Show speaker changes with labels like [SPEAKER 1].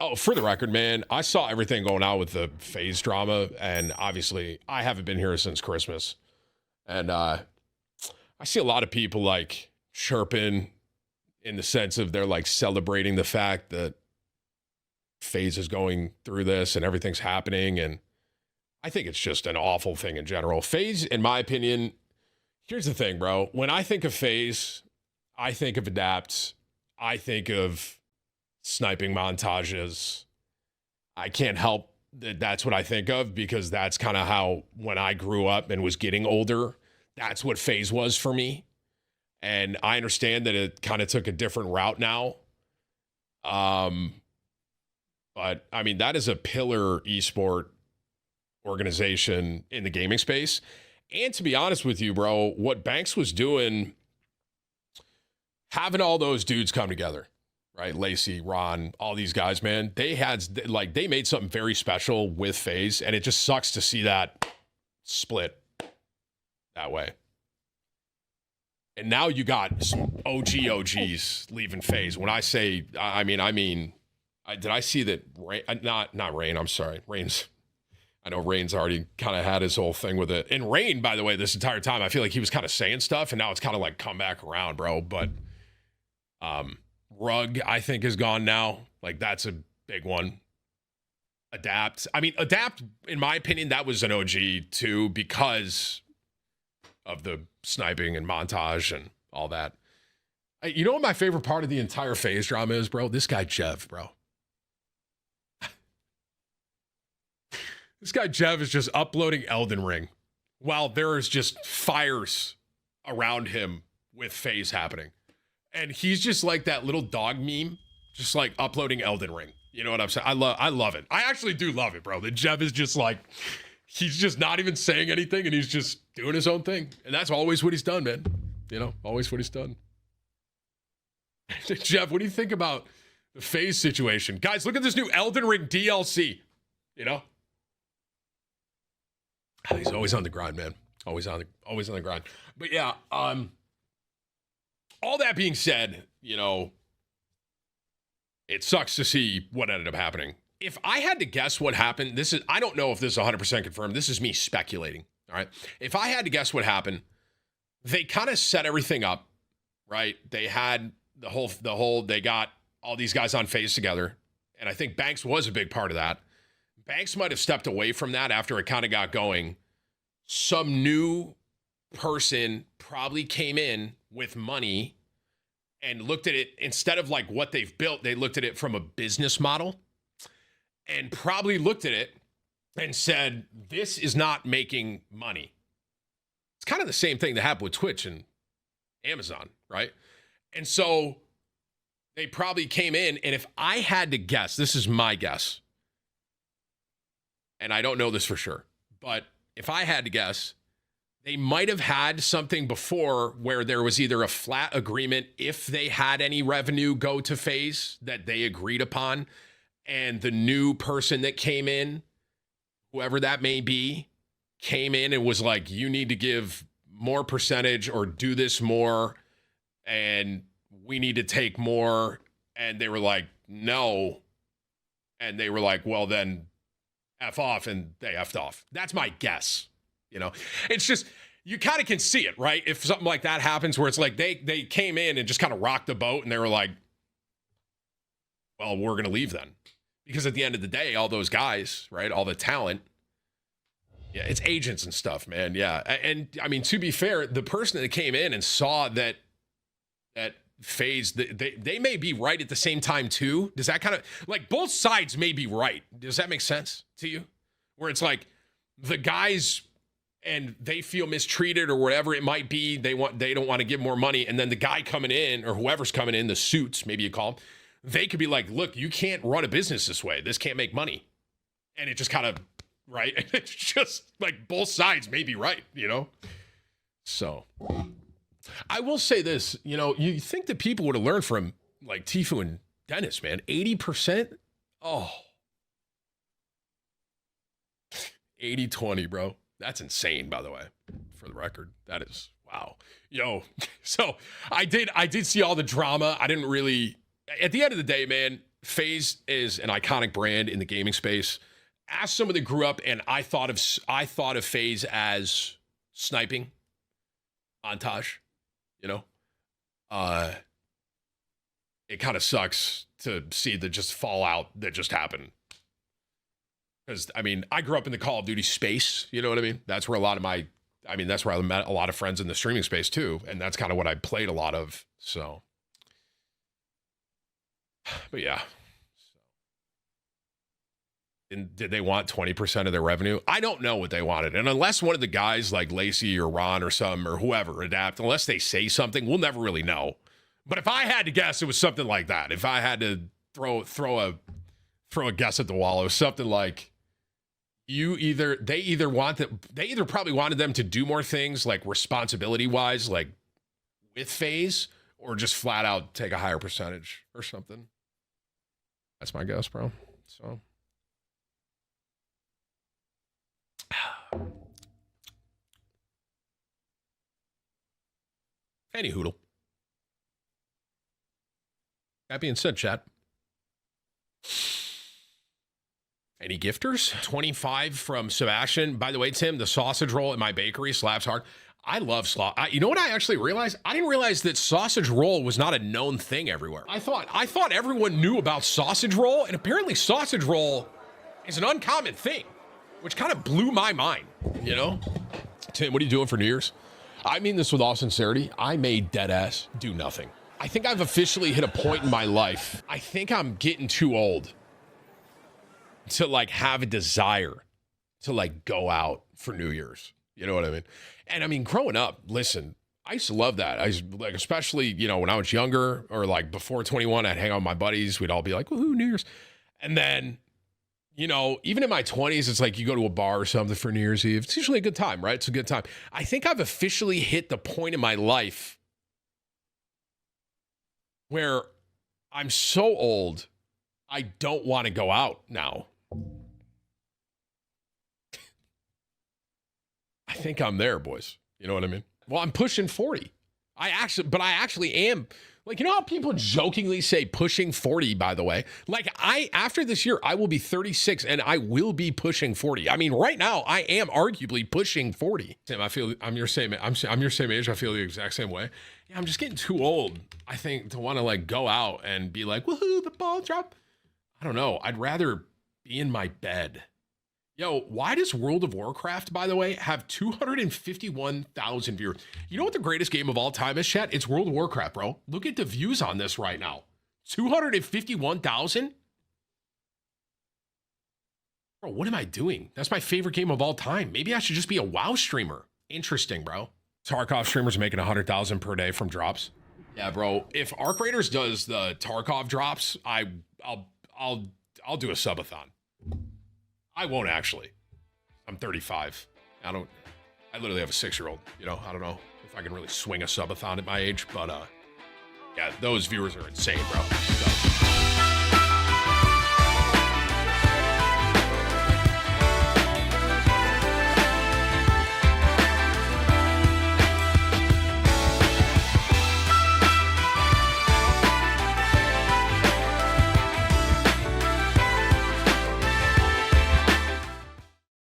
[SPEAKER 1] Oh, for the record, man, I saw everything going on with the Faze drama, and obviously, I haven't been here since Christmas, and I see a lot of people like chirping in the sense of they're like celebrating the fact that Faze is going through this and everything's happening, and I think it's just an awful thing in general. Faze, in my opinion, here's the thing, bro. When I think of Faze, I think of adapts. I think of sniping montages. I can't help that that's what I think of because that's kind of how, when I grew up and was getting older, that's what Faze was for me. And I understand that it kind of took a different route now. But I mean, that is a pillar esport organization in the gaming space. And to be honest with you, bro, what Banks was doing, having all those dudes come together, right? Lacey, Ron, all these guys, man, they made something very special with Faze, and it just sucks to see that split that way. And now you got some OGs leaving Faze. When I say, I mean, did I see that? Not Rain. I'm sorry, Rain's. I know Rain's already kind of had his whole thing with it. And Rain, by the way, this entire time, I feel like he was kind of saying stuff, and now it's kind of like come back around, bro. But Rug, I think, is gone now. Like, that's a big one. Adapt. I mean, Adapt, in my opinion, that was an OG too because of the sniping and montage and all that. You know what my favorite part of the entire Faze drama is, bro? This guy, Jev, bro. This guy, Jev, is just uploading Elden Ring while there is just fires around him with Faze happening. And he's just like that little dog meme, just like uploading Elden Ring. You know what I'm saying? I love it. I actually do love it, bro. That Jev is just like, he's just not even saying anything and he's just doing his own thing. And that's always what he's done, man. You know, always what he's done. Jeff, what do you think about the Faze situation? Guys, look at this new Elden Ring DLC. You know? He's always on the grind, man. Always on the grind. But yeah, all that being said, you know, it sucks to see what ended up happening. If I had to guess what happened, I don't know if this is 100% confirmed. This is me speculating, all right? If I had to guess what happened, they kind of set everything up, right? They had they got all these guys on Faze together, and I think Banks was a big part of that. Banks might have stepped away from that after it kind of got going. Some new person probably came in with money and looked at it, instead of like what they've built, they looked at it from a business model and probably looked at it and said, this is not making money. It's kind of the same thing that happened with Twitch and Amazon, right? And so they probably came in, and if I had to guess, this is my guess, and I don't know this for sure, but if I had to guess, they might have had something before where there was either a flat agreement if they had any revenue go to Faze that they agreed upon, and the new person that came in, whoever that may be, came in and was like, you need to give more percentage or do this more, and we need to take more. And they were like, no. And they were like, well, then F off, and they F'd off. That's my guess. You know, it's just, you kind of can see it, right? If something like that happens where it's like they came in and just kind of rocked the boat and they were like, well, we're going to leave then. Because at the end of the day, all those guys, right, all the talent, yeah, it's agents and stuff, man. Yeah. And I mean, to be fair, the person that came in and saw that Faze, they may be right at the same time too. Does that kind of, like, both sides may be right. Does that make sense to you? Where it's like the guys, and they feel mistreated or whatever it might be. They don't want to give more money. And then the guy coming in, or whoever's coming in, the suits, maybe you call them, they could be like, look, you can't run a business this way. This can't make money. And it just kind of, right? It's just like both sides may be right, you know? So I will say this, you know, you think that people would have learned from like Tfue and Dennis, man. 80%? Oh. 80-20, bro. That's insane, by the way, for the record. That is, wow. Yo, so I did see all the drama. I didn't really, at the end of the day, man, Faze is an iconic brand in the gaming space. As someone that grew up and I thought of Faze as sniping montage, you know, it kind of sucks to see the just fallout that just happened. Because I mean, I grew up in the Call of Duty space, you know what I mean? That's where that's where I met a lot of friends in the streaming space too, and that's kind of what I played a lot of. So, but yeah. And did they want 20% of their revenue? I don't know what they wanted. And unless one of the guys like Lacey or Ron or some or whoever adapt, unless they say something, we'll never really know. But if I had to guess, it was something like that. If I had to throw a guess at the wall, it was something like they either probably wanted them to do more things like responsibility wise, like with Faze, or just flat out take a higher percentage or something. That's my guess, bro. So. Any hoodle. That being said, chat. Any gifters? 25 from Sebastian. By the way, Tim, the sausage roll at my bakery slaps hard. I love you know what I actually realized? I didn't realize that sausage roll was not a known thing everywhere. I thought everyone knew about sausage roll, and apparently sausage roll is an uncommon thing, which kind of blew my mind, you know? Tim, what are you doing for New Year's? I mean this with all sincerity. I made dead ass do nothing. I think I've officially hit a point in my life. I think I'm getting too old to like have a desire to like go out for New Year's. You know what I mean? And I mean, growing up, listen, I used to love that. I used, like, especially, you know, when I was younger or like before 21, I'd hang out with my buddies. We'd all be like, woohoo, New Year's. And then, you know, even in my 20s, it's like you go to a bar or something for New Year's Eve. It's usually a good time, right? It's a good time. I think I've officially hit the point in my life where I'm so old, I don't want to go out now. I think I'm there, boys. You know what I mean? Well, I'm pushing 40. I actually am. Like, you know how people jokingly say pushing 40, by the way? Like, after this year, I will be 36 and I will be pushing 40. I mean, right now, I am arguably pushing 40. Tim, I feel I'm your same age. I feel the exact same way. Yeah, I'm just getting too old, I think, to want to like go out and be like, woohoo, the ball drop. I don't know. I'd rather be in my bed. Yo, why does World of Warcraft, by the way, have 251,000 viewers? You know what the greatest game of all time is, chat? It's World of Warcraft, bro. Look at the views on this right now. 251,000? Bro, what am I doing? That's my favorite game of all time. Maybe I should just be a WoW streamer. Interesting, bro. Tarkov streamers are making 100,000 per day from drops. Yeah, bro. If Arc Raiders does the Tarkov drops, I'll do a subathon. I won't actually. I'm 35. I literally have a 6-year-old. You know, I don't know if I can really swing a subathon at my age, but yeah, those viewers are insane, bro. So.